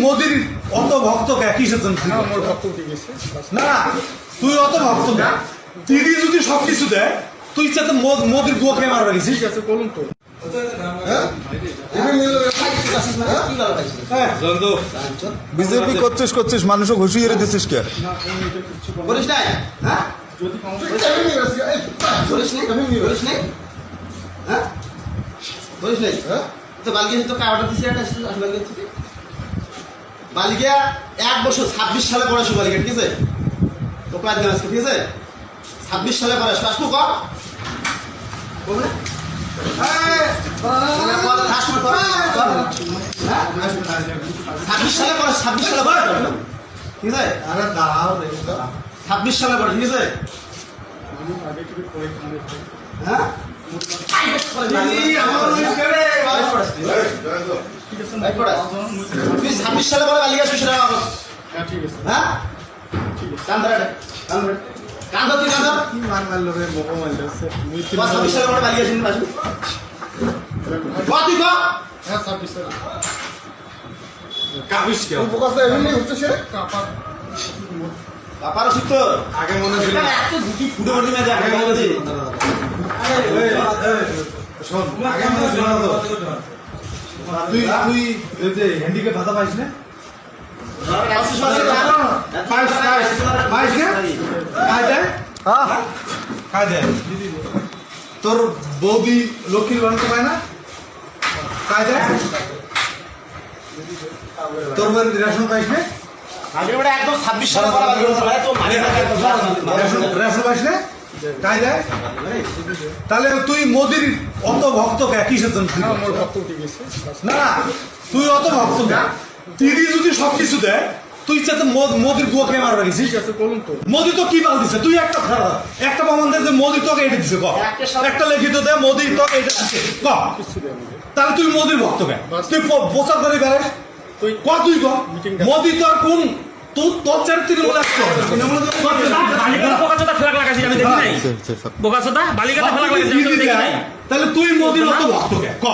মোদির অত ভক্ত কে কিসের জন্য? না তুই অত ভক্ত কে? দিদি যদি সবকিছু দেয় তুই চাতে মোদির গুয়া খেয়ে মারবে গেছিস? ঠিক আছে বলুন তো। বিজেপি করছিস মানুষও ঘুষি এড়ে দিচ্ছিস কে? বলিস নাই হ্যাঁ বলিস নাই হ্যাঁ বলিস নাই তো বালিকা তো অর্ডার দিচ্ছে বালিকা 1 বছর 26 সালে পড়াশোনা বালিকা ঠিক আছে তো কাজ না আজকে ঠিক আছে 26 সালে পড়াশোনা আসবো কর বলবে 26 সালে পড়া 26 সালে পড়া ঠিক আছে আরে দাঁড়াও 26 সালে পড়া ঠিক আছে হ্যাঁ তুই 26 সালে পরে বালিকা আসবি সেটা হ্যাঁ কান্দা তুই কান্দা কি মার মারলো রে মোকো মারলো 26 সালে পরে বালিকা আসবি আসবি তুই কর হ্যাঁ 26 সালে কাবিস কে? উপকারটা এমনি হচ্ছে সে বাপার ওষুধ তো আগে মনে ছিল এত গুটি ফুটে ফুটে না যায় আগে বলছি শোন আগে মনে ছিল না তো তুই এই যে হ্যান্ডিক্যাপ ভাতা পাইস না? পাইস না? খাই দেয় খাই দেয় তোর বৌদি লক্ষ্মীর বানাতে পায় না? খাই দেয় তোর বাড়ির রেশন পাইস না? একদম 26 সালে পরে রেশন পাইস না? খাই দেয় তাহলে তুই মোদির অত ভক্ত কে কিসের জন্য? আমার ভক্ত উঠে গেছে না তুই অত ভক্ত কে? দিদি যদি সবকিছু দেয় তুই চাতে মোদির গুয়া খেয়ে মারবে গেছিস? ঠিক আছে বলুন তো। মোদি তো কি বাল দিছে? তুই একটা একটা প্রমাণ দে যে মোদি তোকে এটা দিছে ক একটা লিখিত দে মোদি তোকে এটা দিছে ক তাহলে তুই মোদির ভক্ত কে? তুই প্রচার করে বেড়াস তুই ক তুই ক মোদি তোর কোন তোর চারিত্রিক মনে আসছে বালিকাটা ফেলা লাগাইছি আমি দেখি নাই। তাহলে তুই মোদির অত ভক্ত কে ক?